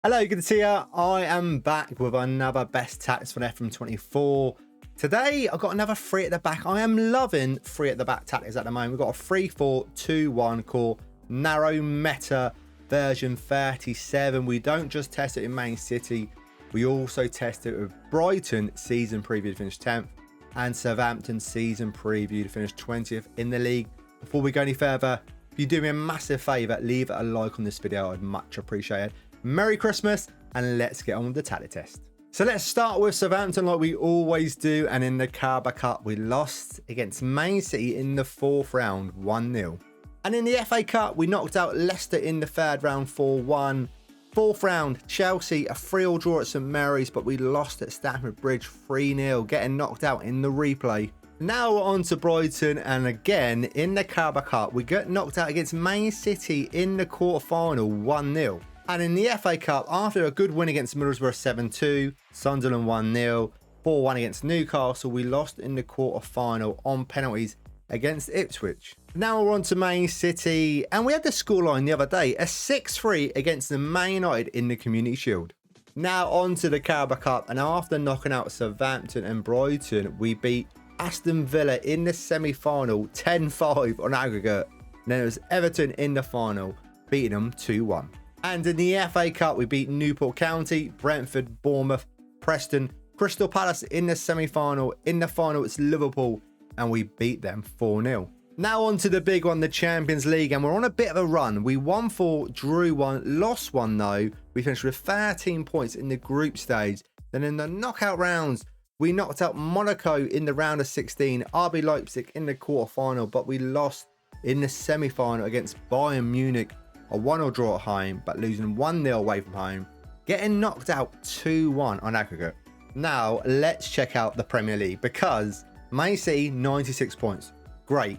Hello, good to see you. I am back with another best tactics from FM24. Today, I've got another three at the back. I am loving three at the back tactics at the moment. We've got a 3-4-2-1 core narrow meta version 37. We don't just test it in Man City. We also test it with Brighton season preview to finish 10th and Southampton season preview to finish 20th in the league. Before we go any further, if you do me a massive favour, leave a like on this video. I'd much appreciate it. Merry Christmas, and let's get on with the tactic test. So let's start with Southampton like we always do, and in the Carabao Cup we lost against Man City in the 4th round 1-0. And in the FA Cup we knocked out Leicester in the 3rd round 4-1. 4th round Chelsea, a 3-3 draw at St Mary's, but we lost at Stamford Bridge 3-0, getting knocked out in the replay. Now we're on to Brighton, and again in the Carabao Cup we get knocked out against Man City in the quarter-final 1-0. And in the FA Cup, after a good win against Middlesbrough 7-2, Sunderland 1-0, 4-1 against Newcastle, we lost in the quarter-final on penalties against Ipswich. Now we're on to Man City, and we had the scoreline the other day, a 6-3 against the Man United in the Community Shield. Now on to the Carabao Cup, and after knocking out Southampton and Brighton, we beat Aston Villa in the semi-final 10-5 on aggregate. And then it was Everton in the final, beating them 2-1. And in the FA Cup, we beat Newport County, Brentford, Bournemouth, Preston, Crystal Palace in the semi-final. In the final, it's Liverpool, and we beat them 4-0. Now on to the big one, the Champions League, and we're on a bit of a run. We won 4, drew 1, lost 1 though. We finished with 13 points in the group stage. Then in the knockout rounds, we knocked out Monaco in the round of 16, RB Leipzig in the quarter-final, but we lost in the semi-final against Bayern Munich. A 1-0 draw at home, but losing 1-0 away from home, getting knocked out 2-1 on aggregate. Now, let's check out the Premier League, because Man City, 96 points. Great.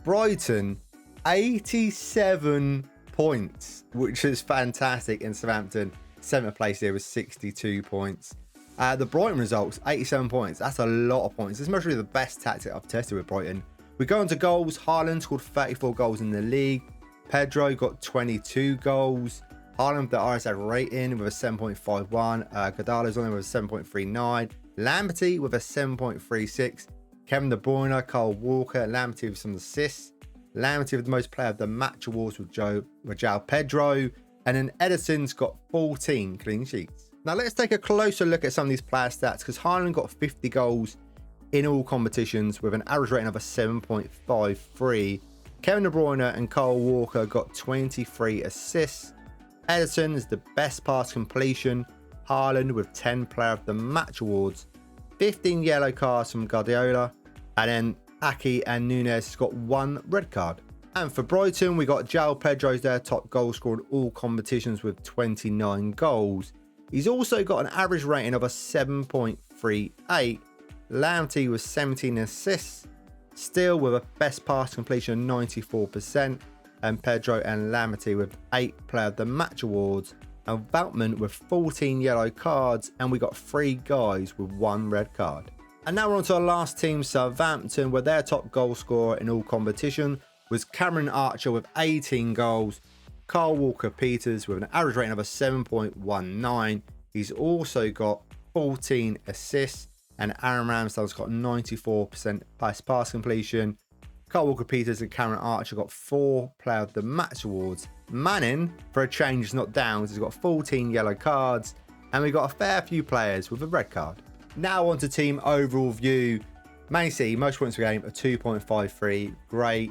Brighton, 87 points, which is fantastic. In Southampton, 7th place here with 62 points. The Brighton results, 87 points. That's a lot of points. This must be the best tactic I've tested with Brighton. We go on to goals. Haaland scored 34 goals in the league. Pedro got 22 goals. Haaland, the RSF rating with a 7.51. Godalo's on there with a 7.39. Lamberty with a 7.36. Kevin De Bruyne, Kyle Walker, Lamberty with some assists. Lamberty with the most player of the match awards with João Pedro. And then Ederson's got 14 clean sheets. Now let's take a closer look at some of these player stats, because Haaland got 50 goals in all competitions with an average rating of a 7.53. Kevin De Bruyne and Kyle Walker got 23 assists. Ederson is the best pass completion. Haaland with 10 player of the match awards. 15 yellow cards from Guardiola. And then Aki and Nunes has got 1 red card. And for Brighton, we got João Pedro's their top goal scorer in all competitions with 29 goals. He's also got an average rating of a 7.38. Lamberty with 17 assists. Still with a best pass completion of 94%, and Pedro and Lamberty with 8 player of the match awards, and Veltman with 14 yellow cards, and we got 3 guys with 1 red card. And now we're on to our last team, Southampton, where their top goal scorer in all competition was Cameron Archer with 18 goals. Kyle Walker-Peters with an average rating of a 7.19. He's also got 14 assists. And Aaron Ramsdale's got 94% pass completion. Kyle Walker-Peters and Cameron Archer got 4 player of the match awards. Manning, for a change, is not down. He's got 14 yellow cards. And we got a fair few players with a red card. Now on to team overall view. Man City, most points per game, a 2.53. Great.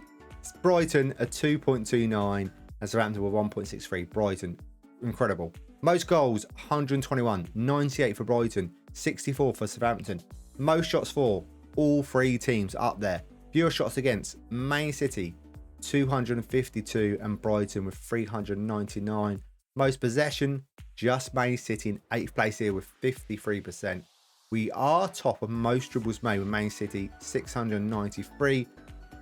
Brighton, a 2.29. And Southampton with 1.63. Brighton, incredible. Most goals, 121. 98 for Brighton. 64 for Southampton. Most shots for, all 3 teams up there. Fewer shots against, Man City 252 and Brighton with 399. Most possession, just Man City in 8th place here with 53%. We are top of most dribbles made with Man City 693,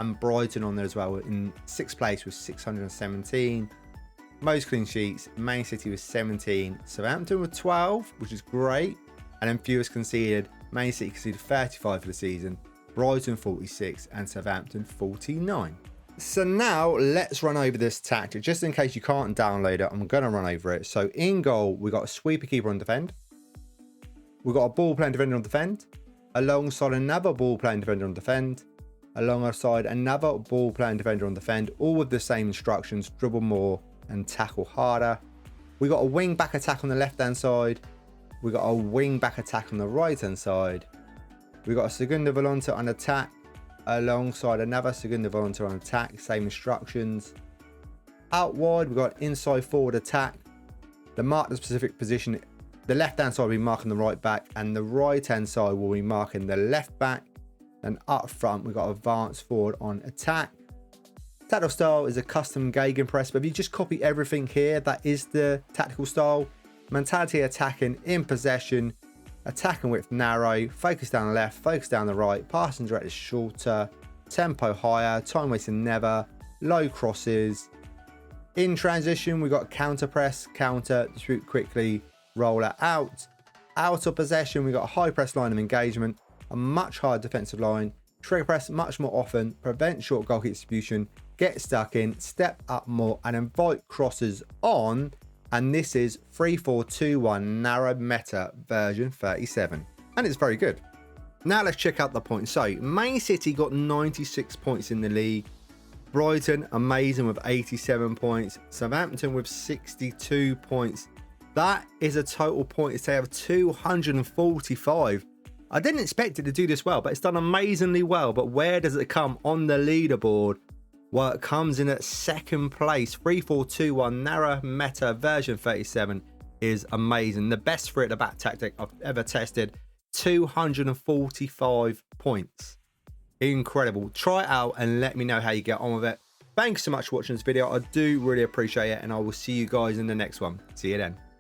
and Brighton on there as well in 6th place with 617. Most clean sheets, Man City with 17, Southampton with 12, which is great. And then fewest conceded, Man City conceded 35 for the season, Brighton 46 and Southampton 49. So now let's run over this tactic. Just in case you can't download it, I'm going to run over it. So in goal, we got a sweeper keeper on defend. We've got a ball playing defender on defend. Alongside another ball playing defender on defend. Alongside another ball playing defender on defend. All with the same instructions, dribble more and tackle harder. We got a wing back attack on the left hand side. We got a wing back attack on the right hand side. We got a segunda volante on attack alongside another segunda volante on attack, same instructions. Out wide, we got inside forward attack. The mark the specific position. The left hand side will be marking the right back, and the right hand side will be marking the left back. And up front, we got advanced forward on attack. Tactical style is a custom gegenpress, but if you just copy everything here, that is the tactical style. Mentality attacking in possession, attacking width narrow, focus down the left, focus down the right, passing direct is shorter, tempo higher, time wasting never, low crosses. In transition, we got counter press, counter, distribute quickly, roll it out. Out of possession, we got a high press line of engagement, a much higher defensive line, trigger press much more often, prevent short goal kick distribution, get stuck in, step up more, and invite crosses on. And this is 3-4-2-1 narrow meta version 37. And it's very good. Now let's check out the points. So Man City got 96 points in the league. Brighton, amazing, with 87 points. Southampton with 62 points. That is a total points they have 245. I didn't expect it to do this well, but it's done amazingly well. But where does it come on the leaderboard? Well, it comes in at second place. 3-4-2-1 narrow meta version 37 is amazing. The best for it, the back tactic I've ever tested. 245 points. Incredible. Try it out and let me know how you get on with it. Thanks so much for watching this video. I do really appreciate it, and I will see you guys in the next one. See you then.